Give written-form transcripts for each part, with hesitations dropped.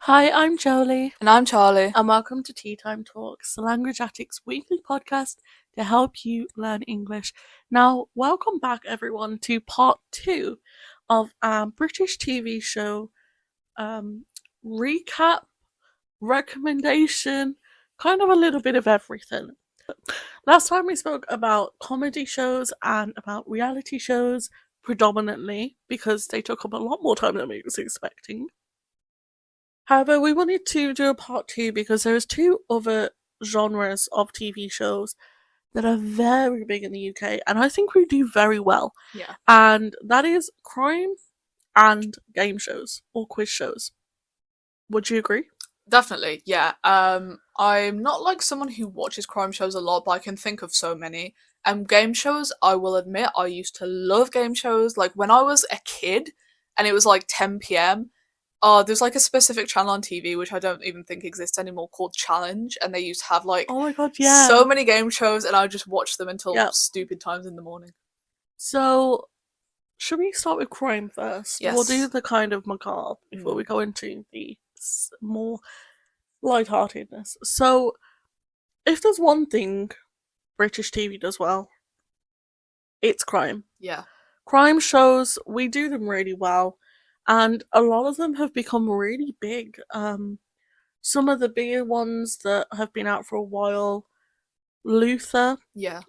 Hi, I'm Jolie, And I'm Charlie. and welcome to Teatime Talks, the Language Addict's weekly podcast to help you learn English. Now, welcome back, everyone, to part two of our British TV show recap, recommendation, kind of a little bit of everything. Last time we spoke about comedy shows and about reality shows predominantly because they took up a lot more time than we was expecting. However, we wanted to do a part two because there's two other genres of TV shows that are very big in the UK, and I think we do very well. Yeah. And that is crime and game shows or quiz shows. Would you agree? Definitely, yeah. I'm not like someone who watches crime shows a lot, but I can think of so many. Game shows, I will admit, I used to love game shows. Like when I was a kid and it was like 10 p.m. There's like a specific channel on TV which I don't even think exists anymore called Challenge, and they used to have like Oh my god, yeah. so many game shows, and I just watched them until Yep. stupid times in the morning. So, should we start with crime first? Yes. We'll do the kind of macabre before we go into the more lightheartedness. So, if there's one thing British TV does well, it's crime. Yeah. Crime shows, we do them really well, and a lot of them have become really big. Some of the bigger ones that have been out for a while, Luther, Yeah.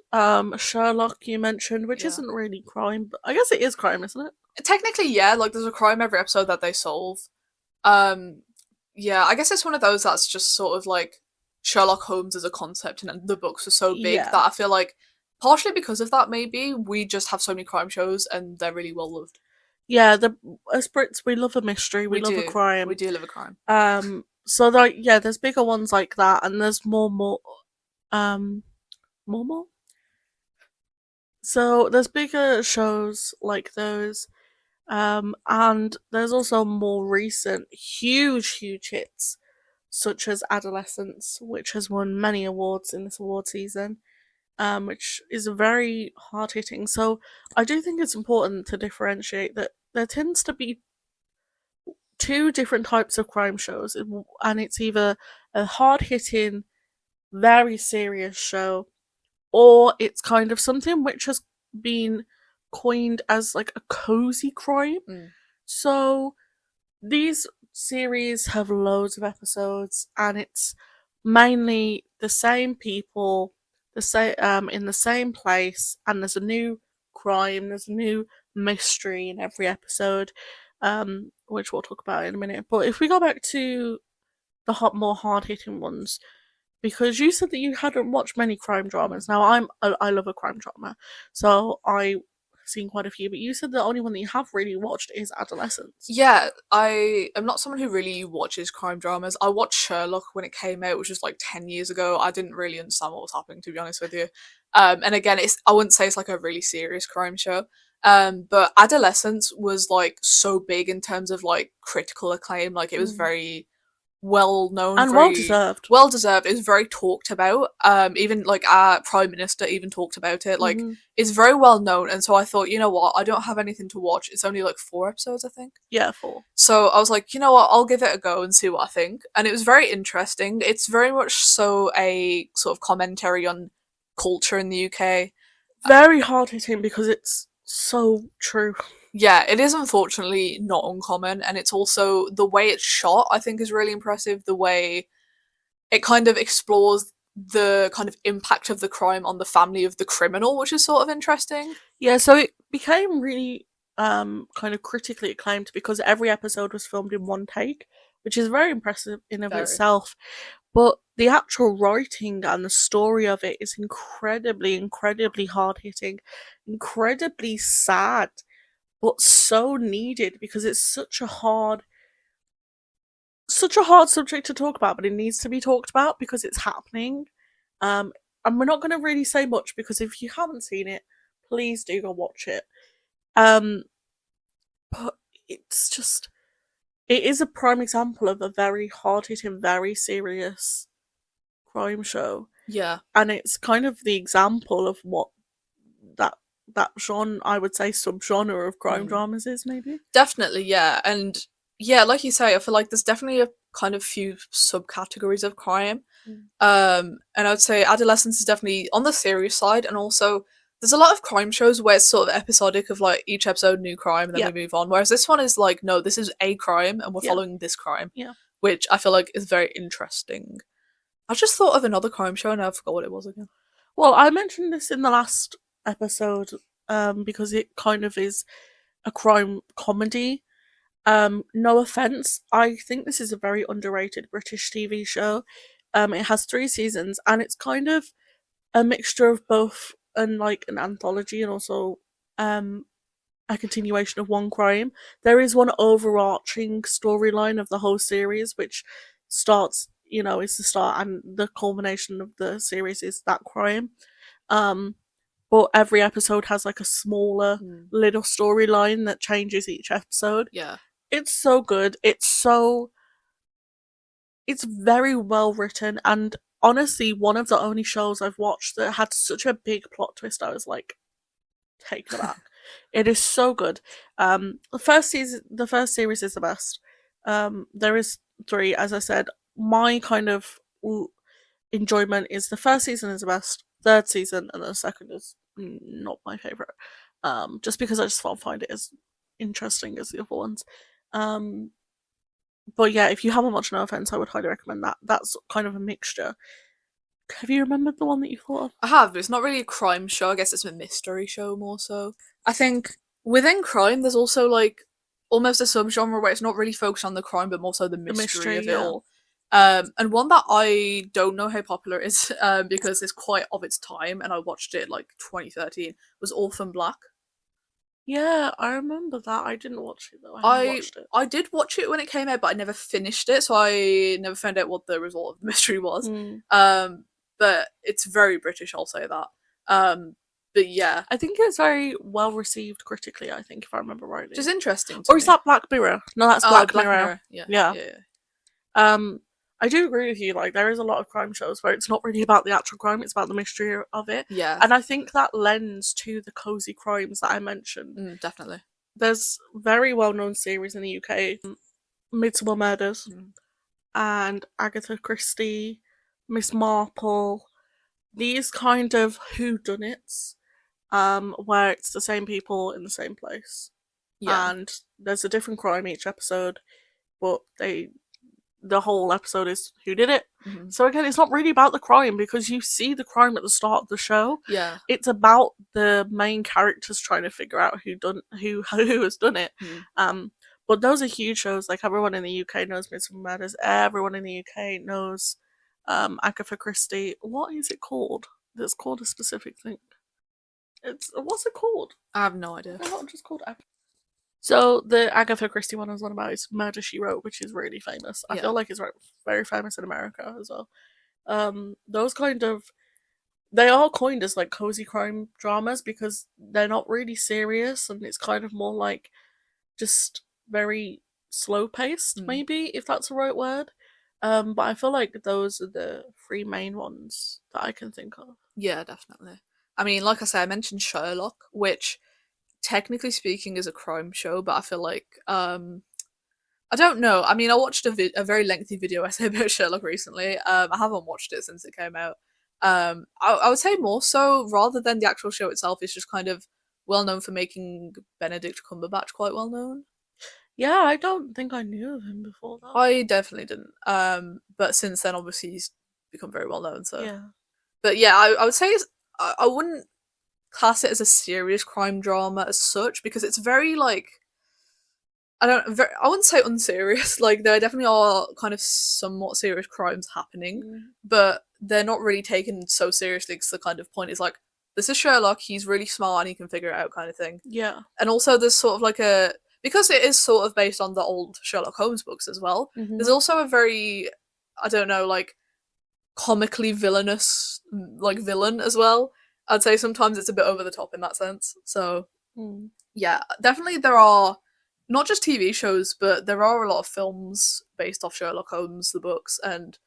Sherlock you mentioned, which Yeah. isn't really crime, but I guess it is crime, isn't it? Technically, yeah, like there's a crime every episode that they solve. Yeah, I guess it's one of those that's just sort of like Sherlock Holmes as a concept, and the books are so big Yeah. that I feel like partially because of that, maybe we just have so many crime shows and they're really well loved. Yeah, as Brits, we love a mystery, we love a do. crime. We do love a crime. So like, yeah, there's bigger ones like that, and there's more. So there's bigger shows like those, and there's also more recent, huge hits, such as Adolescence, which has won many awards in this award season, which is very hard hitting. So I do think it's important to differentiate that there tends to be two different types of crime shows, and it's either a hard hitting, very serious show, or it's kind of something which has been coined as like a cozy crime. So these series have loads of episodes, and it's mainly the same people, the same in the same place, and there's a new crime, there's a new mystery in every episode, which we'll talk about in a minute. But if we go back to the more hard hitting ones, because you said that you hadn't watched many crime dramas. Now I love a crime drama, so I've seen quite a few. But you said the only one that you have really watched is Adolescence. Yeah, I am not someone who really watches crime dramas. I watched Sherlock when it came out, which was like 10 years ago. I didn't really understand what was happening, to be honest with you. And again, I wouldn't say it's like a really serious crime show. But Adolescence was like so big in terms of like critical acclaim. Like it was very well known and very well deserved. well deserved. It was very talked about. Even like our prime minister even talked about it. Like it's very well known, and so I thought, you know what, I don't have anything to watch. It's only like 4 episodes, I think. Yeah, 4. So I was like, you know what, I'll give it a go and see what I think. And it was very interesting. It's very much so a sort of commentary on culture in the UK. Very hard hitting because it's so true. Yeah, it is unfortunately not uncommon, and it's also the way it's shot, I think, is really impressive. The way it kind of explores the kind of impact of the crime on the family of the criminal, which is sort of interesting. Yeah, so it became really kind of critically acclaimed because every episode was filmed in one take, which is very impressive in of itself. But the actual writing and the story of it is incredibly hard hitting, incredibly sad, but so needed because it's such a hard subject to talk about, but it needs to be talked about because it's happening. And we're not going to really say much because if you haven't seen it, please do go watch it. But it's just, it is a prime example of a very hard hitting, very serious crime show. Yeah. And it's kind of the example of what that genre, I would say, subgenre of crime dramas is, maybe. Definitely, yeah. And yeah, like you say, I feel like there's definitely a kind of few subcategories of crime. Mm. And I would say adolescence is definitely on the serious side, and also there's a lot of crime shows where it's sort of episodic of like each episode new crime and then Yeah, we move on. Whereas this one is like, no, this is a crime and we're yeah, following this crime, yeah. which I feel like is very interesting. I just thought of another crime show and I forgot what it was again. Well, I mentioned this in the last episode, because it kind of is a crime comedy. No offense, I think this is a very underrated British TV show. It has 3 seasons, and it's kind of a mixture of both, and like an anthology, and also um a continuation of one crime. There is one overarching storyline of the whole series, which starts, is the start, and the culmination of the series is that crime. Um, but every episode has like a smaller Mm. little storyline that changes each episode. Yeah. It's so good. It's very well written, and honestly, one of the only shows I've watched that had such a big plot twist. I was like taken aback. It is so good. The first series is the best. There is 3, as I said. My kind of enjoyment is the first season is the best, third season, and the second is not my favorite. Just because I just don't find it as interesting as the other ones. Um, but yeah, if you haven't watched No Offense, I would highly recommend that. That's kind of a mixture. Have you remembered the one that you thought of? I have, but it's not really a crime show. I guess it's a mystery show more so. I think within crime, there's also like almost a subgenre where it's not really focused on the crime, but more so the The mystery mystery, of it yeah. all. And one that I don't know how popular it is, because it's quite of its time, and I watched it like 2013, was Orphan Black. Yeah, I remember that. I didn't watch it though. I haven't I watched it. I did watch it when it came out, but I never finished it, so I never found out what the result of the mystery was. Mm. But it's very British, I'll say that. But yeah, I think it's very well received critically, I think, if I remember rightly. which is interesting to Or me. is that Black Mirror? No, that's Black Mirror. Yeah, Yeah. yeah, yeah. I do agree with you, like, there is a lot of crime shows where it's not really about the actual crime, it's about the mystery of it. Yeah. And I think that lends to the cozy crimes that I mentioned. Definitely. There's very well known series in the UK, Midsummer Murders, and Agatha Christie, Miss Marple, these kind of whodunits, where it's the same people in the same place. Yeah. And there's a different crime each episode, but the whole episode is who did it. Mhm. So again, it's not really about the crime because you see the crime at the start of the show. Yeah. It's about the main characters trying to figure out who has done it. But those are huge shows. Like, everyone in the UK knows Midsummer Murders. Everyone in the UK knows Agatha Christie. What is it called? It's called a specific thing. What's it called? I have no idea. It's not just called Agatha. So the Agatha Christie one I was on about is Murder, She Wrote, which is really famous. I Yeah. feel like it's very famous in America as well. Those kind of, they are coined as like cozy crime dramas because they're not really serious, and it's kind of more like just very slow paced, maybe, if that's the right word. But I feel like those are the 3 main ones that I can think of. Yeah, definitely. I mean, like I said, I mentioned Sherlock, which technically speaking is a crime show, but I feel like I don't know. I mean, I watched a very lengthy video essay about Sherlock recently. I haven't watched it since it came out. I would say more so, rather than the actual show itself, it's just kind of well known for making Benedict Cumberbatch quite well known. Yeah, I don't think I knew of him before that. I definitely didn't. But since then, obviously, he's become very well known. So, yeah. But yeah, I would say I wouldn't class it as a serious crime drama as such, because it's very like, I wouldn't say unserious. Like, there definitely are kind of somewhat serious crimes happening, but they're not really taken so seriously because the kind of point is like, this is Sherlock, he's really smart and he can figure it out, kind of thing. Yeah. And also there's sort of like because it is sort of based on the old Sherlock Holmes books as well, there's also a very, I don't know, like, comically villainous, like, villain as well. I'd say sometimes it's a bit over the top in that sense. So, yeah, definitely there are not just TV shows, but there are a lot of films based off Sherlock Holmes, the books, and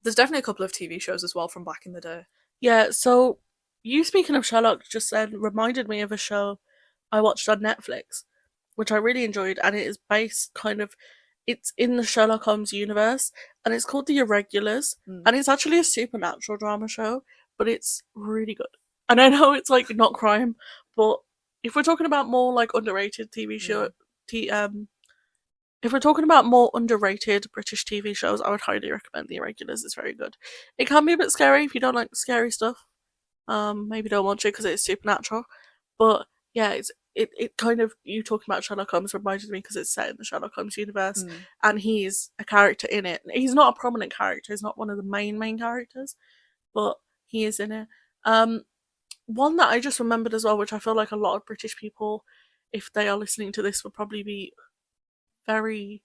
there's definitely a couple of TV shows as well from back in the day. Yeah, so you speaking of Sherlock just then reminded me of a show I watched on Netflix, which I really enjoyed, and it is based kind of it's in the Sherlock Holmes universe, and it's called The Irregulars, Mm. and it's actually a supernatural drama show, but it's really good. And I know it's like not crime, but if we're talking about more like underrated TV show, Mm. t if we're talking about more underrated British TV shows, I would highly recommend The Irregulars. It's very good. It can be a bit scary if you don't like scary stuff. Maybe don't watch it because it's supernatural. But yeah, it kind of, you talking about Sherlock Holmes reminded me because it's set in the Sherlock Holmes universe, Mm. and he's a character in it. He's not a prominent character. He's not one of the main characters, but he is in it. One that I just remembered as well, which I feel like a lot of British people, if they are listening to this, would probably be very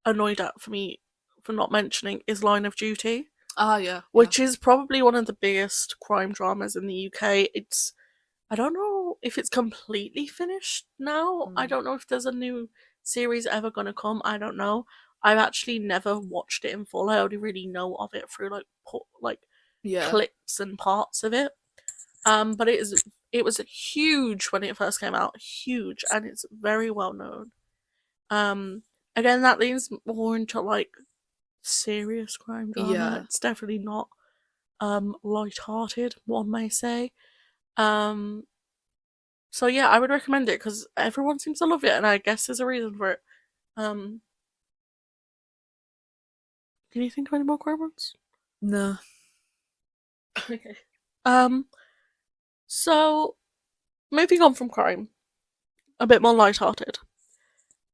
annoyed at for me for not mentioning, is Line of Duty, Ah, yeah. which is probably one of the biggest crime dramas in the UK. I don't know if it's completely finished now. I Mm. don't know if there's a new series ever gonna come. I don't know. I've actually never watched it in full. I only really know of it through like Yeah. clips and parts of it. But it was huge when it first came out, huge, and it's very well known. Again, that leans more into like serious crime drama. Yeah. It's definitely not light-hearted, one may say. Um, so yeah, I would recommend it because everyone seems to love it, and I guess there's a reason for it. Um, can you think of any more crime ones? No. Okay. So moving on from crime, a bit more light-hearted.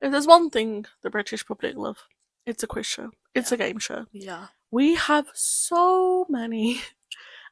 If there's one thing the British public love, it's a quiz show. It's Yeah. a game show. Yeah. We have so many,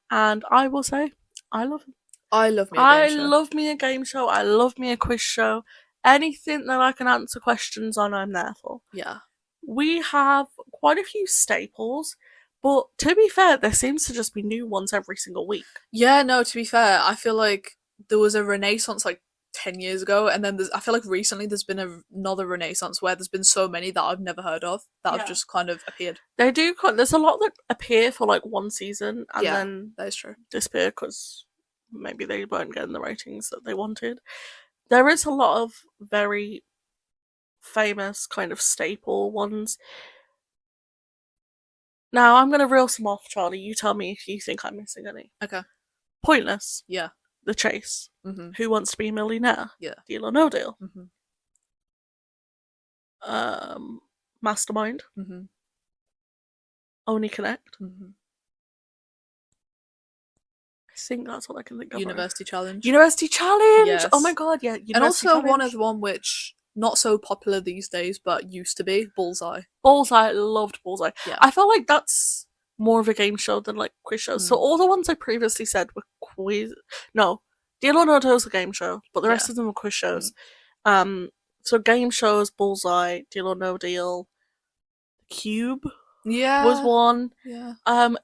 and I will say, I love them. I love me a I game show. love me a game show. I love me a quiz show. Anything that I can answer questions on, I'm there for. Yeah. We have quite a few staples, but to be fair, there seems to just be new ones every single week. Yeah, no, to be fair, I feel like there was a renaissance like 10 years ago, and then I feel like recently there's been another renaissance where there's been so many that I've never heard of that Yeah. have just kind of appeared. They do. There's a lot that appear for like one season and Yeah, then that is true. disappear because maybe they weren't getting the ratings that they wanted. There is a lot of very famous kind of staple ones. Now I'm gonna reel some off, Charlie. You tell me if you think I'm missing any. Okay. Pointless. Yeah. The Chase. Mm-hmm. Who Wants to Be a Millionaire? Yeah. Deal or No Deal. Mm-hmm. Mastermind. Mm-hmm. Only Connect. Mm-hmm. I think that's what I can think of. University Challenge. University Challenge. Yes. Oh my god, yeah. University and also Challenge. one of the one which not so popular these days, but used to be, Bullseye. Bullseye. Loved Bullseye. Yeah. I felt like that's more of a game show than like quiz shows. So all the ones I previously said were quiz. No, Deal or No Deal was a game show, but the rest of them were quiz shows. So game shows, Bullseye, Deal or No Deal, Cube. Yeah. Was one. Yeah.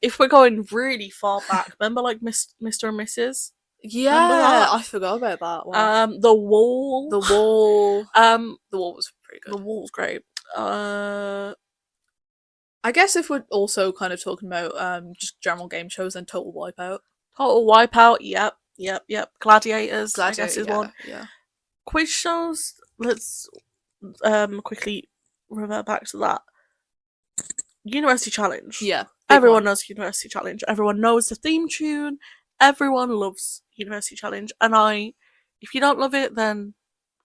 If we're going really far back, remember like Mr. and Mrs. Yeah, I forgot about that one. The Wall. The Wall. The Wall was pretty good. The Wall's great. I guess if we're also kind of talking about just general game shows, then Total Wipeout. Total Wipeout. Yep. Gladiators. I guess is yeah, one. Yeah. Quiz shows. Let's quickly revert back to that. University Challenge. Yeah. Everyone knows University Challenge. Everyone knows the theme tune. Everyone loves University Challenge. And if you don't love it, then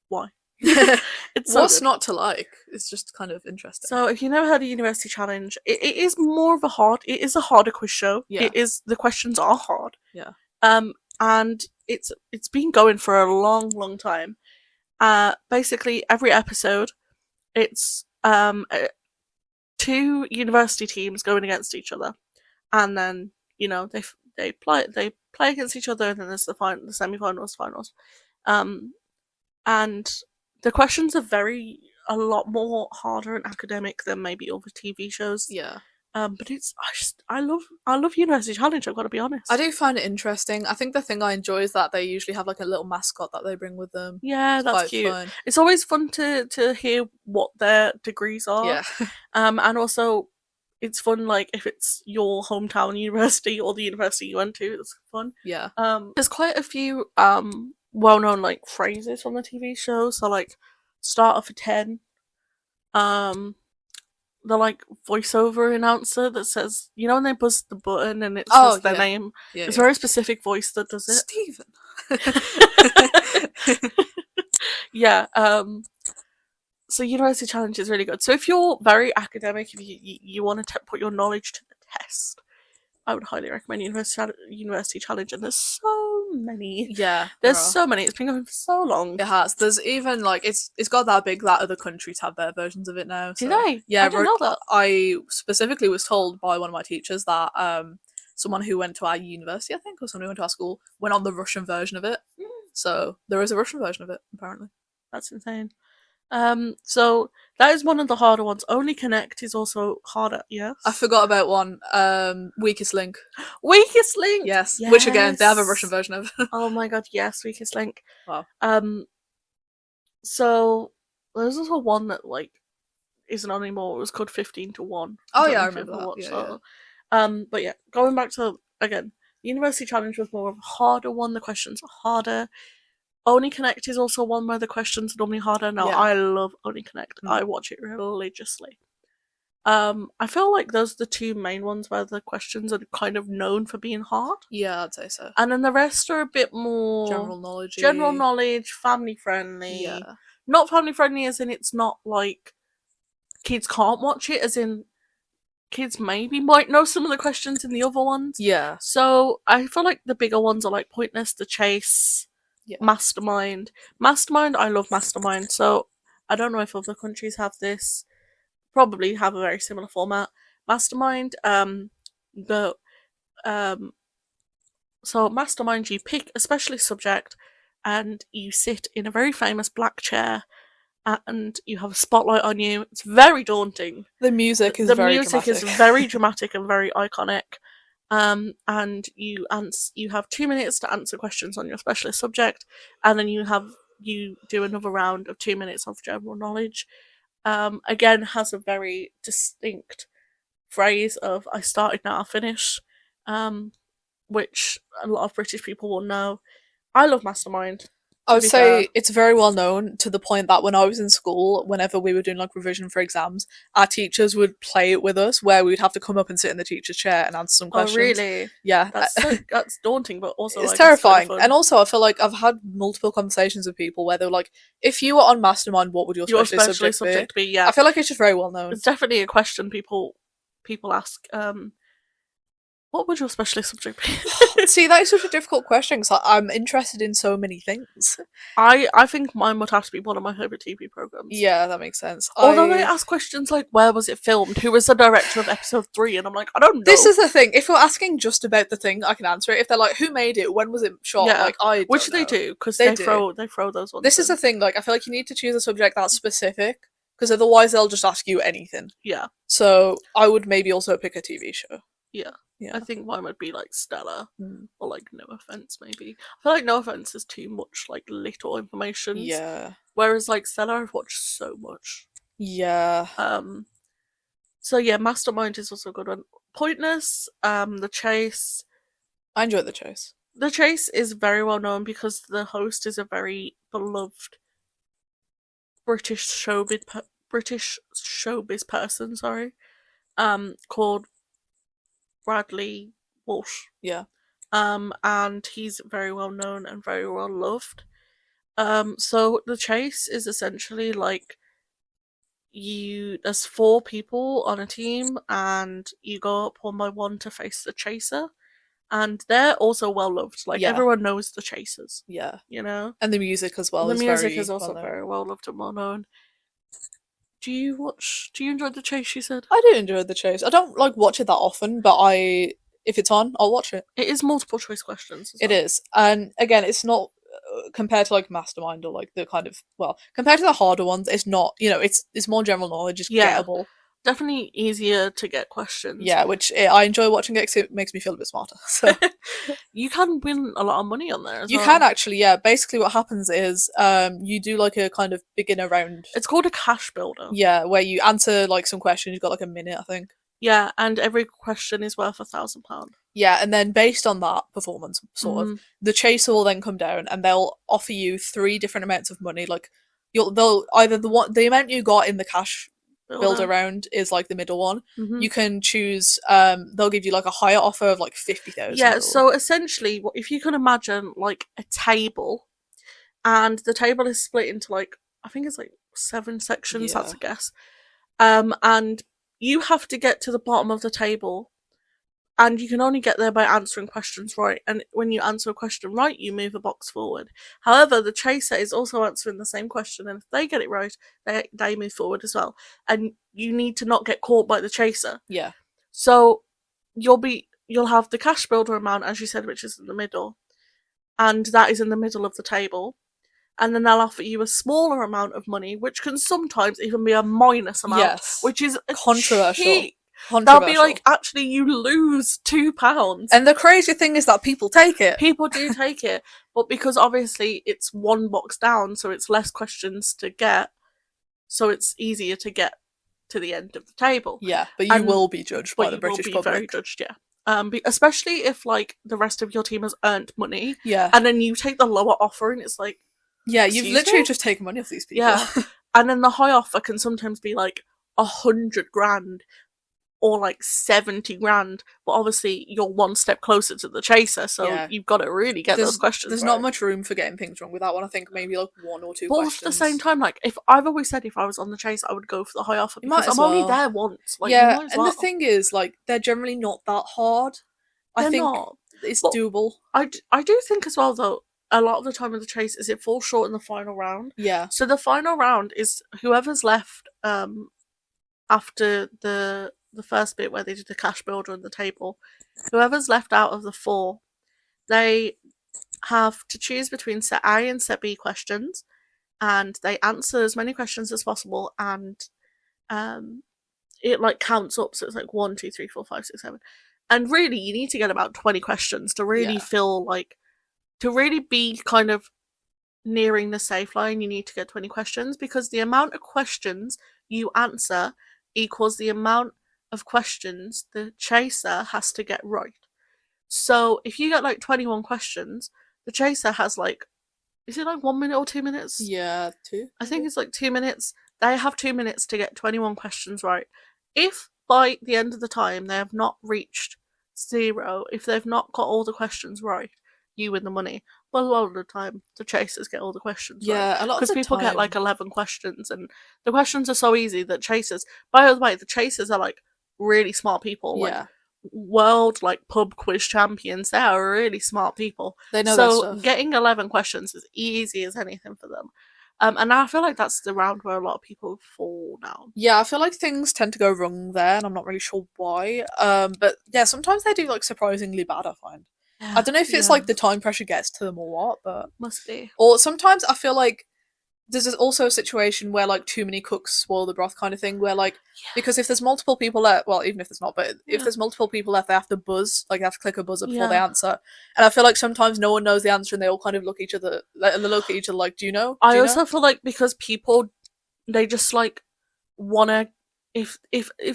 why? It's so What's good. not to like? It's just kind of interesting. So if you never heard of University Challenge, it is more of it is a harder quiz show. Yeah. The questions are hard. Yeah. And it's been going for a long time. Basically every episode, it's two university teams going against each other, and then they play against each other, and then there's the semi-finals, finals, and the questions are a lot more harder and academic than maybe other TV shows. Yeah. But I love University Challenge. I've got to be honest. I do find it interesting. I think the thing I enjoy is that they usually have like a little mascot that they bring with them. Yeah, it's that's quite cute. Fun. It's always fun to hear what their degrees are. Yeah. And also, it's fun like if it's your hometown university or the university you went to. It's fun. Yeah. There's quite a few well-known like phrases from the TV show. So like, start off a 10. the like voiceover announcer that says, you know, when they buzz the button and it Oh says their yeah, name. yeah, It's a yeah. very specific voice that does it. Stephen. Yeah. So University Challenge is really good. So if you're very academic, if you want to put your knowledge to the test, I would highly recommend University Challenge. And there's so many. Yeah, there There's are. so many. It's been going for so long. It has. There's even like it's got that big that other countries have their versions of it now. Did So I? yeah, I didn't know that. I specifically was told by one of my teachers that someone who went to our university, I think, or someone who went to our school, went on the Russian version of it. So there is a Russian version of it, apparently. That's insane. So that is one of the harder ones. Only Connect is also harder. Yes. I forgot about one. Weakest Link. Weakest Link. Yes. Yes. Which again, they have a Russian version of. Oh my god, yes, Weakest Link. Wow. So there's also one that like isn't on anymore. It was called 15 to 1. Oh don't yeah, know I if you remember ever that. watched Yeah, that. But yeah, going back to again, the University Challenge was more of a harder one. The questions are harder. Only Connect is also one where the questions are normally harder. Now Yeah. I love Only Connect. Mm. I watch it religiously. I feel like those are the two main ones where the questions are kind of known for being hard. Yeah, I'd say so. And then the rest are a bit more General knowledge. general knowledge, family friendly. Yeah. Not family friendly as in it's not like kids can't watch it, as in kids maybe might know some of the questions in the other ones. Yeah. So I feel like the bigger ones are like Pointless, The Chase, Yeah. Mastermind. Mastermind, I love Mastermind. So I don't know if other countries have this. Probably have a very similar format. Mastermind, so Mastermind, you pick a specialist subject and you sit in a very famous black chair and you have a spotlight on you. It's very daunting. The music is very dramatic and very iconic. And you have 2 minutes to answer questions on your specialist subject, and then you do another round of 2 minutes of general knowledge. Again, has a very distinct phrase of "I started, now I finish," which a lot of British people will know. I love Mastermind. I would say it's very well known to the point that when I was in school, whenever we were doing like revision for exams, our teachers would play it with us, where we would have to come up and sit in the teacher's chair and answer some questions. Oh, really? Yeah, that's daunting, but also it's like, terrifying. It's really and also, I feel like I've had multiple conversations with people where they're like, "If you were on Mastermind, what would your specialist subject be?" Yeah, I feel like it's just very well known. It's definitely a question people ask. What would your specialist subject be? See, that is such a difficult question because I'm interested in so many things. I think mine would have to be one of my favourite TV programmes. Yeah, that makes sense. Although they ask questions like, where was it filmed? Who was the director of episode 3? And I'm like, I don't know. This is the thing. If you're asking just about the thing, I can answer it. If they're like, who made it? When was it shot? Yeah. Like, I don't Which know. they do, because they throw those ones This is the thing. Like, I feel like you need to choose a subject that's specific, because otherwise they'll just ask you anything. Yeah. So I would maybe also pick a TV show. Yeah. Yeah. I think mine would be like Stella or like No Offense, maybe. I feel like No Offense is too much like little information. Yeah. Whereas like Stella, I've watched so much. Yeah. So yeah, Mastermind is also a good one. Pointless, The Chase. I enjoyed The Chase. The Chase is very well known because the host is a very beloved British showbiz person, called Bradley Walsh. Yeah. And he's very well known and very well loved. So The Chase is essentially like there's 4 people on a team and you go up one by one to face the chaser. And they're also well loved. Like everyone knows the chasers. Yeah. You know? And the music as well. The music is also very well loved and well known. Do you enjoy The Chase, you said? I do enjoy The Chase. I don't like watch it that often, but if it's on, I'll watch it. It is multiple choice questions. It is. And again, it's not compared to like Mastermind or like the kind of, well, compared to the harder ones, it's not, it's more general knowledge, it's gettable. Definitely easier to get questions. Yeah, which I enjoy watching it because it makes me feel a bit smarter. So you can win a lot of money on there as well. You can actually, yeah. Basically what happens is you do like a kind of beginner round. It's called a cash builder. Yeah, where you answer like some questions, you've got like a minute, I think. Yeah, and every question is worth £1,000. Yeah, and then based on that performance, sort of, the chaser will then come down and they'll offer you 3 different amounts of money. Like they'll either the amount you got in the cash builder round is like the middle one. Hmm. You can choose. They'll give you like a higher offer of like 50,000. Yeah, so essentially, if you can imagine like a table, and the table is split into like, I think it's like 7 sections, that's Yeah. a guess. And you have to get to the bottom of the table, and you can only get there by answering questions right. And when you answer a question right, you move a box forward. However, the chaser is also answering the same question, and if they get it right, they move forward as well. And you need to not get caught by the chaser. Yeah. So you'll have the cash builder amount, as you said, which is in the middle, and that is in the middle of the table. And then they'll offer you a smaller amount of money, which can sometimes even be a minus amount, Yes. which is a Controversial. cheat. They'll be Controversial. like, actually, you lose £2. And the crazy thing is that people take it. People do take it, but because obviously it's one box down, so it's less questions to get, so it's easier to get to the end of the table. Yeah, but you will be judged by the But you will British be public. very judged, yeah. Especially if like the rest of your team has earned money, Yeah. and then you take the lower offer, and it's like, Yeah, you've excuse literally me? just taken money off these people. Yeah. And then the high offer can sometimes be like 100 grand or like 70 grand, but obviously you're one step closer to the chaser, so Yeah. you've got to really get those questions There's right. not much room for getting things wrong with that one. I think maybe like one or two But questions. at the same time, like, if I've always said if I was on the chase, I would go for the high offer You might because as I'm only well. there once. Like, yeah, you might as and well. the thing is, like, they're generally not that hard. I They're think not. it's But doable. I do think as well, though, a lot of the time with the chase is it falls short in the final round. Yeah. So the final round is whoever's left after the first bit where they did the cash builder and the table, whoever's left out of the four, they have to choose between set A and set B questions, and they answer as many questions as possible, and it like counts up, so it's like 1, 2, 3, 4, 5, 6, 7. And really you need to get about 20 questions to really feel like, to really be kind of nearing the safe line. You need to get 20 questions, because the amount of questions you answer equals the amount of questions the chaser has to get right. So if you get like 21 questions, the chaser has like, is it like 1 minute or 2 minutes? Yeah, 2. I think it's like 2 minutes. They have 2 minutes to get 21 questions right. If by the end of the time they have not reached 0, if they've not got all the questions right, you win the money. But a lot of the time, the chasers get all the questions right. Yeah, a lot of Because the people time. get like 11 questions, and the questions are so easy that chasers, by the way, the chasers are like really smart people. Yeah. Like, world like pub quiz champions. They are really smart people. They know their So stuff. getting 11 questions is easy as anything for them. And I feel like that's the round where a lot of people fall down. Yeah, I feel like things tend to go wrong there, and I'm not really sure why. But yeah, sometimes they do like surprisingly bad, I find. I don't know if it's like the time pressure gets to them or what, but must be. or sometimes I feel like there's also a situation where like too many cooks spoil the broth kind of thing, where like because if there's multiple people left, well, even if there's not, but if there's multiple people left, they have to buzz, like they have to click a buzzer before they answer. And I feel like sometimes no one knows the answer, and they all kind of look at each other like, do you know? I also feel like because people, they just like wanna, if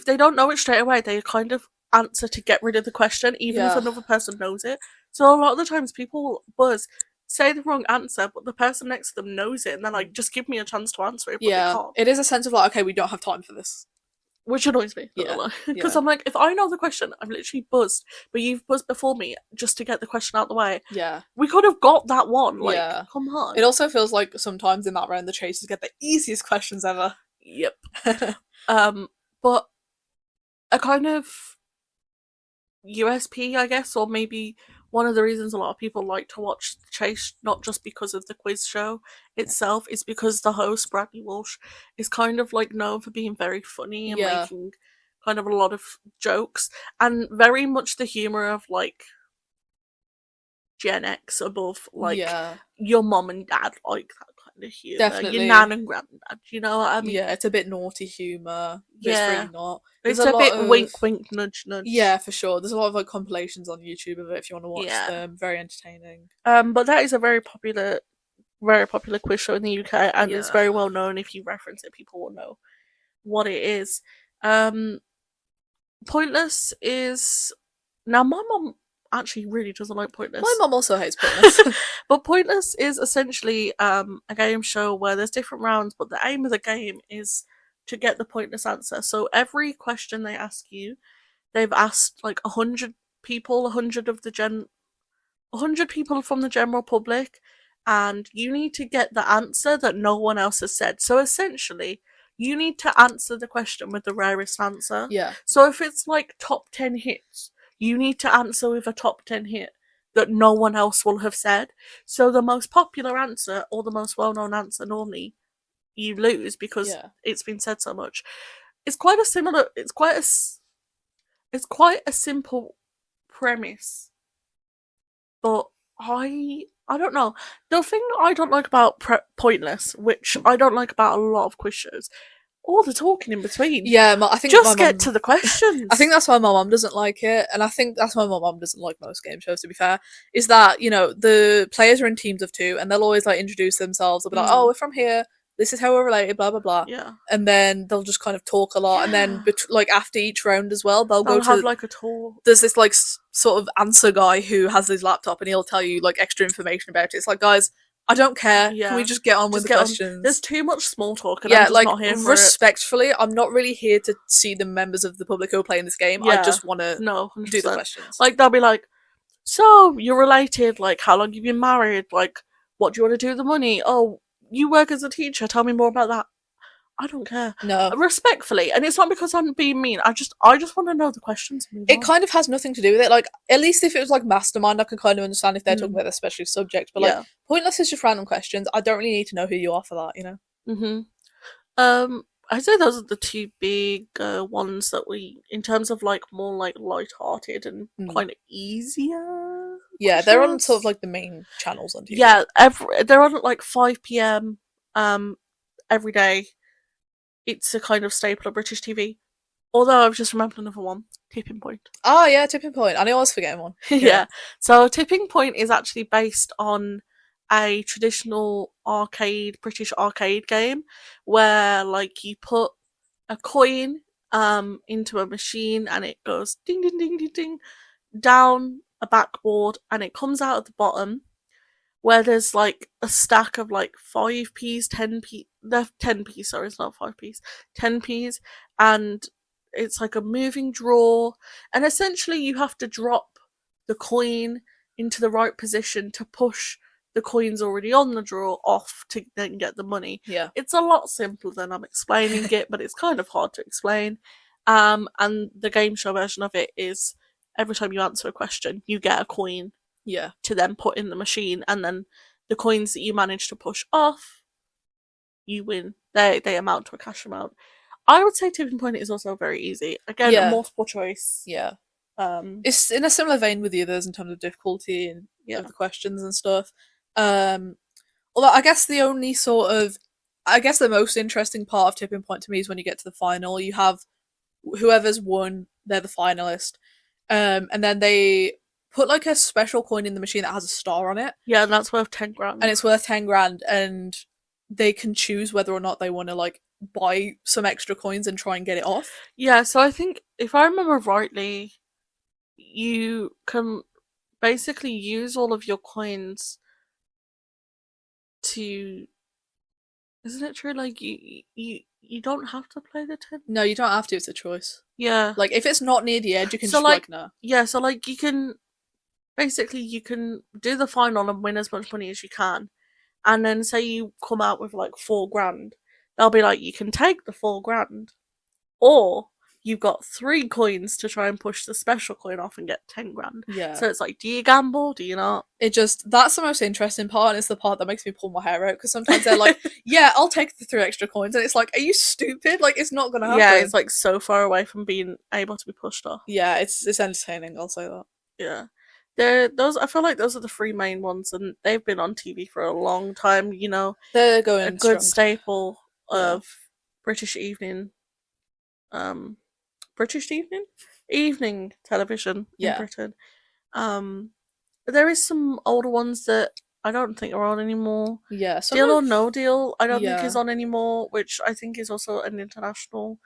they don't know it straight away, they kind of answer to get rid of the question, even if another person knows it. So a lot of the times people buzz, say the wrong answer, but the person next to them knows it, and they're like, just give me a chance to answer it, but they can't. It is a sense of like, okay, we don't have time for this. Which annoys me, because I'm like, if I know the question, I've literally buzzed, but you've buzzed before me just to get the question out of the way. Yeah. We could have got that one, like, come on. It also feels like sometimes in that round the chasers get the easiest questions ever. Yep. But a kind of USP, I guess, or maybe one of the reasons a lot of people like to watch The Chase, not just because of the quiz show itself, is because the host, Bradley Walsh, is kind of like known for being very funny and making kind of a lot of jokes, and very much the humour of like Gen X above, like your mum and dad, like that kind of humour. Definitely. Your nan and granddad, you know what I mean? Yeah, it's a bit naughty humour. It's really not. It's a bit wink, wink, nudge, nudge. Yeah, for sure. There's a lot of like compilations on YouTube of it if you want to watch them. Very entertaining. But that is a very popular quiz show in the UK, and it's very well known. If you reference it, people will know what it is. Pointless is, now my mum actually really doesn't like Pointless. My mum also hates Pointless. But Pointless is essentially a game show where there's different rounds, but the aim of the game is to get the pointless answer. So every question they ask you, they've asked like 100 people, 100 people from the general public, and you need to get the answer that no one else has said. So essentially, you need to answer the question with the rarest answer. Yeah. So if it's like top 10 hits, you need to answer with a top 10 hit that no one else will have said. So the most popular answer or the most well known answer, normally you lose because Yeah. it's been said so much. It's quite a simple premise, but I don't know. The thing I don't like about Pointless, which I don't like about a lot of quiz shows, all the talking in between. Yeah, I think my Just get mum. to the questions. I think that's why my mum doesn't like it, and I think that's why my mum doesn't like most game shows. To be fair, is that the players are in teams of two, and they'll always like introduce themselves. They'll be like, "Oh, Mm, we're from here. This is how we're related." Blah blah blah, yeah. and then they'll just kind of talk a lot, and then Yeah. like after each round as well, they'll go They'll have to. like a tour. There's this like sort of answer guy who has his laptop, and he'll tell you like extra information about it. It's like, guys, I don't care. Can we Yeah. just get on with Just the get on. There's questions? too much small talk and I'm Yeah, just like not here for it. respectfully, I'm not really here to see the members of the public who are playing this game. I Yeah. just want to No, do the 100%. questions. Like, they'll be like, so, you're related, like, how long have you been married? Like, what do you want to do with the money? Oh, you work as a teacher, tell me more about that. I don't care. No, Respectfully, and it's not because I'm being mean, I just want to know the questions and move it on. kind of has nothing to do with it. Like, at least if it was like Mastermind, I can kind of understand if they're talking Mm, about a specialist subject. But like, yeah. Pointless is just random questions. I don't really need to know who you are for that. Mm-hmm. I'd say those are the two big ones that in terms of like more like light-hearted and Mm. kind of easier Yeah, they're on sort of questions. like the main channels on TV. Yeah, they're on at like 5 p.m. Every day. It's a kind of staple of British TV. Although I've just remembered another one, Tipping Point. Oh yeah, Tipping Point. I knew I was forgetting one. Yeah. Yeah. So Tipping Point is actually based on a traditional British arcade game where like you put a coin into a machine and it goes ding ding ding ding ding down a backboard and it comes out at the bottom where there's like a stack of like 5p's, 10p, the 10p, sorry, it's not 5p's, 10p's, and it's like a moving draw, and essentially you have to drop the coin into the right position to push the coins already on the draw off to then get the money. Yeah. It's a lot simpler than I'm explaining it, but it's kind of hard to explain. And the game show version of it is every time you answer a question, you get a coin Yeah. to then put in the machine, and then the coins that you manage to push off, you win. They amount to a cash amount. I would say Tipping Point is also very easy. Again, a Yeah. multiple choice. Yeah. Um, It's in a similar vein with the others in terms of difficulty and yeah, of the questions and stuff. Although I guess the most interesting part of Tipping Point to me is when you get to the final. You have whoever's won, they're the finalist, and then they put like a special coin in the machine that has a star on it, yeah, and that's worth 10 grand. and it's worth 10 grand, and they can choose whether or not they want to like buy some extra coins and try and get it off. Yeah, so I think if I remember rightly, you can basically use all of your coins to. Isn't it true? Like you don't have to play the 10. No, you don't have to. It's a choice. Yeah. Like if it's not near the edge, you can So just be like like no. yeah, so like you can basically you can do the final and win as much money as you can, and then say you come out with like 4 grand, they'll be like, you can take the 4 grand, or you've got 3 coins to try and push the special coin off and get 10 grand. Yeah. So it's like, do you gamble? Do you not? That's the most interesting part, and it's the part that makes me pull my hair out because sometimes they're like, "Yeah, I'll take the 3 extra coins," and it's like, "Are you stupid? Like, it's not gonna happen." Yeah, it's like so far away from being able to be pushed off. Yeah, it's entertaining. I'll say that. Yeah. I feel like those are the three main ones, and they've been on TV for a long time. They're A going good strong. staple Yeah. of British evening, British evening television in Yeah. Britain. There is some older ones that I don't think are on anymore. Yeah. Deal or No Deal, I don't think Yeah. is on anymore, which I think is also an international.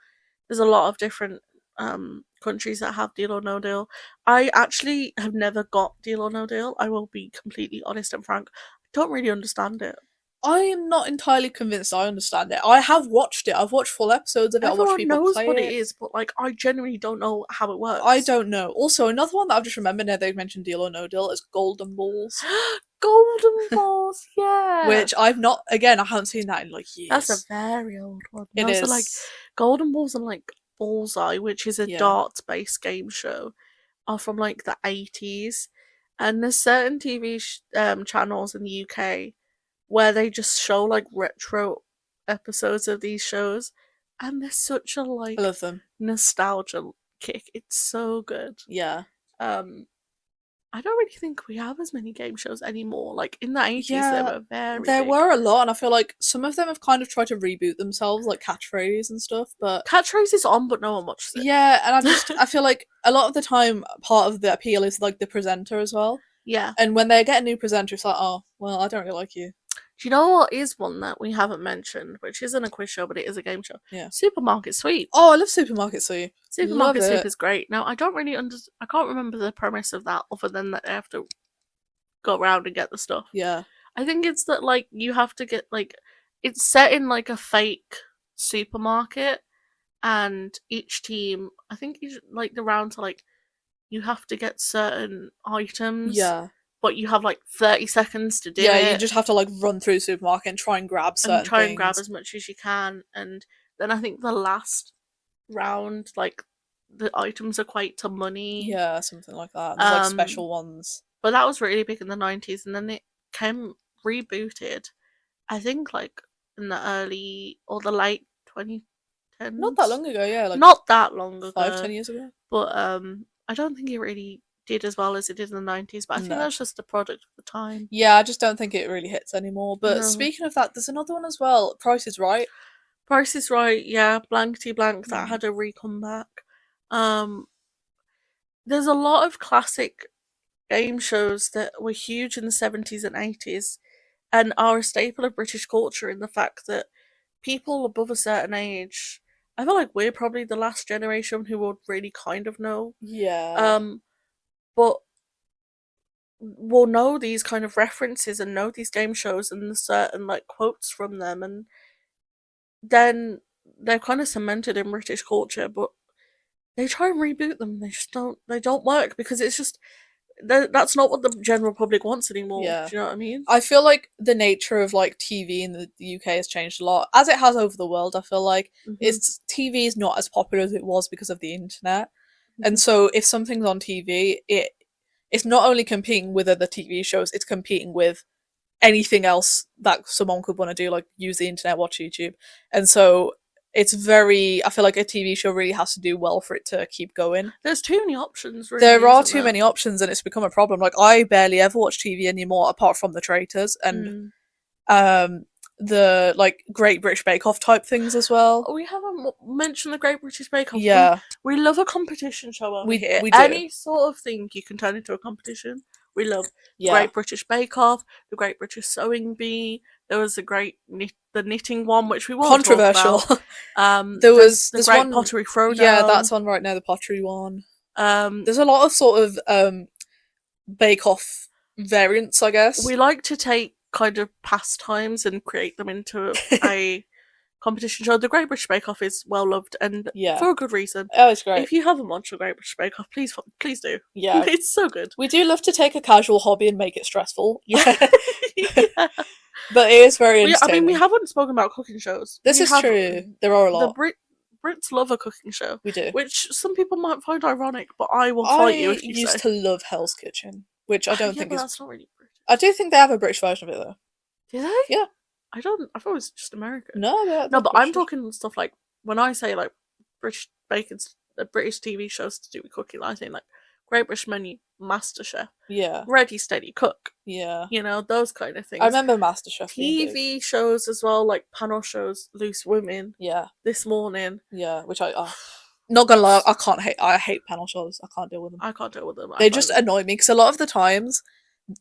There's a lot of different countries that have Deal or No Deal. I actually have never got Deal or No Deal. I will be completely honest and frank. I don't really understand it. I am not entirely convinced I understand it. I have watched it. I've watched full episodes of it. I watched Everyone people knows play what it it. is, but like I genuinely don't know how it I works. don't know. Also, another one that I've just remembered now they've mentioned Deal or No Deal is Golden Balls, Golden Balls, yeah. which I've not. Again, I haven't seen that in like That's a years. very old one. It No, so like is. Golden Balls and like Bullseye, which is a Yeah. darts-based game show, are from like the 80s. And there's certain TV channels in the UK where they just show like retro episodes of these shows, and there's such a I like love them. nostalgia kick. It's so good. Yeah. Um, I don't really think we have as many game shows anymore. Like in the 80s, they Yeah. were very There big. were a lot, and I feel like some of them have kind of tried to reboot themselves, like Catchphrase and stuff, but Catchphrase is on, but no one watches it. yeah, and I feel like a lot of the time part of the appeal is like the presenter as well. Yeah. And when they get a new presenter, it's like, oh, well, I don't really like you. Do you know what is one that we haven't mentioned, which isn't a quiz show, but it is a game show? Yeah. Supermarket Sweep. Oh, I love Supermarket Sweep. Supermarket Love Sweep it. is great. Now, I don't really I can't remember the premise of that other than that they have to go around and get the stuff. Yeah. I think it's that, like, you have to get, like, it's set in, like, a fake supermarket, and each team, I think, like, the round to, like, you have to get certain items. Yeah. But you have like 30 seconds to do Yeah, it. you just have to like run through the supermarket and try and grab certain and try things. and grab as much as you can. And then I think the last round, like the items equate to money. Yeah, something like that. There's like special ones. But that was really big in the 90s, and then it came rebooted, I think like in the early or the late 2010s. Not that long ago, yeah. Like Not that long ago. 5-10 years ago. But I don't think it really did as well as it did in the 90s, but I think No. that's just the product of the time. Yeah, I just don't think it really hits anymore. But No. speaking of that, there's another one as well. Price is Right. Price is Right, yeah. Blankety Blank, that had a re-comeback. There's a lot of classic game shows that were huge in the 70s and 80s and are a staple of British culture in the fact that people above a certain age, I feel like we're probably the last generation who would really kind of know. Yeah. But will know these kind of references and know these game shows and the certain like quotes from them, and then they're kind of cemented in British culture, but they try and reboot them. They don't work because it's just that's not what the general public wants anymore. Yeah. Do you know what I mean? I feel like the nature of like TV in the UK has changed a lot, as it has over the world. I feel like TV is not as popular as it was because of the internet, and so if something's on TV, it's not only competing with other TV shows, it's competing with anything else that someone could want to do, like use the internet, watch YouTube, and so it's very. I feel like a TV show really has to do well for it to keep going. There's too many options. Really, there are isn't too there? many options, and it's become a problem. Like I barely ever watch TV anymore, apart from The Traitors and the like Great British Bake Off type things as well. We haven't mentioned the Great British Bake Off. Yeah, we love a competition show over here. We do. Any sort of thing you can turn into a competition. We love Great British Bake Off, the Great British Sewing Bee. There was the the knitting one, which we won't controversial. Talk about. There was the Great Pottery Throwdown. Yeah, that's on right now. The pottery one. There's a lot of sort of Bake Off variants, I guess. We like to take kind of pastimes and create them into a competition show. The Great British Bake Off is well loved, and for a good reason. Oh, it's great. If you haven't watched the Great British Bake Off, please do. Yeah, it's so good. We do love to take a casual hobby and make it stressful. Yeah. But it is very entertaining. I mean, we haven't spoken about cooking shows. This is true. There are a lot. The Brits love a cooking show. We do. Which some people might find ironic, but I will fight you if you say. I used to love Hell's Kitchen, which I don't think is... that's not really British. I do think they have a British version of it, though. Do they? Yeah. I thought it was just American. No, but British. I'm talking stuff like, when I say like British bacon's British TV shows to do with cooking, I think like Great British Menu, MasterChef, Ready Steady Cook, you know, those kind of things. I remember MasterChef. TV shows as well, like panel shows, Loose Women, This Morning, which not gonna lie, I hate panel shows. I can't deal with them. I can't deal with them. They just annoy me because a lot of the times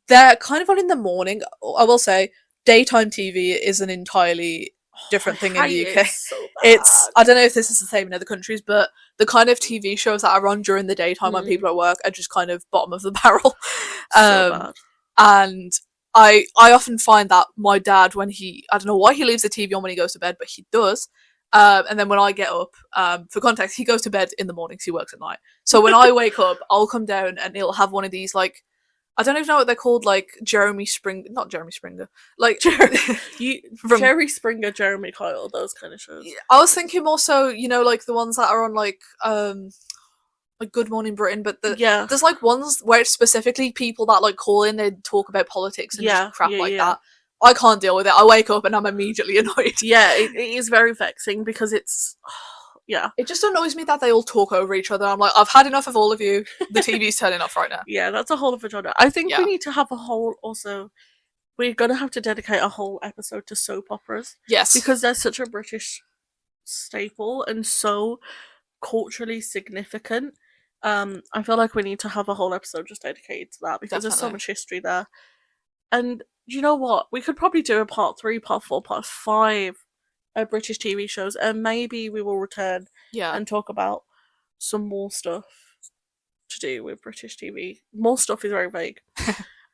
they're kind of on in the morning. I will say daytime TV is an entirely different thing in the UK. It's I don't know if this is the same in other countries, but the kind of TV shows that are on during the daytime when people are at work are just kind of bottom of the barrel. And I often find that my dad, when I don't know why he leaves the TV on when he goes to bed, but he does. And then when I get up, for context, he goes to bed in the mornings. He works at night. So when I wake up, I'll come down and he'll have one of these, like, I don't even know what they're called, like not Jeremy Springer, like from. Jerry Springer, Jeremy Kyle, those kind of shows. I was thinking more so, like the ones that are on like Good Morning Britain, but Yeah, there's like ones where it's specifically people that like call in, they talk about politics and yeah, just crap yeah, like yeah. that. I can't deal with it. I wake up and I'm immediately annoyed. Yeah, it is very vexing because it's yeah, It just annoys me that they all talk over each other. I'm like, I've had enough of all of you. The TV's turning off right now. yeah. That's a whole other genre. I think we Yeah. need to have a whole also. We're gonna have to dedicate a whole episode to soap operas Yes. because they're such a British staple and so culturally significant. I feel like we need to have a whole episode just dedicated to that because there's so Definitely. much history there. And you know what? We could probably do a part 3, part 4, part 5 of British TV shows, and maybe we will return Yeah. and talk about some more stuff to do with British TV. More stuff is very vague.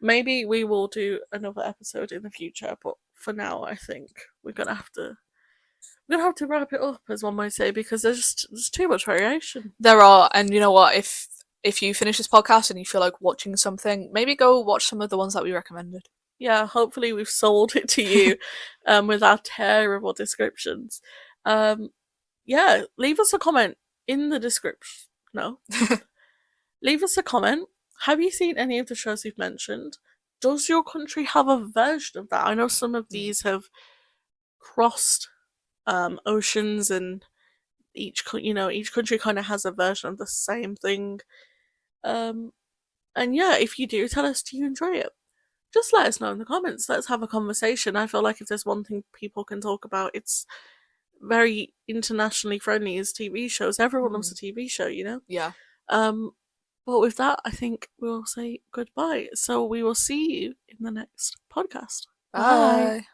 Maybe we will do another episode in the future, but for now, I think we're gonna have to wrap it up, as one might say, because there's too much variation. There are, and you know what? If you finish this podcast and you feel like watching something, maybe go watch some of the ones that we recommended. Yeah, hopefully we've sold it to you, with our terrible descriptions. Yeah, leave us a comment in the description. No, leave us a comment. Have you seen any of the shows we've mentioned? Does your country have a version of that? I know some of these have crossed oceans, and each country kind of has a version of the same thing. Um, and yeah, if you do, tell us, do you enjoy it? Just let us know in the comments. Let's have a conversation. I feel like if there's one thing people can talk about, it's very internationally friendly as TV shows. Everyone loves a TV show, you know? Yeah. Um, but with that, I think we'll say goodbye. So we will see you in the next podcast. Bye. Bye.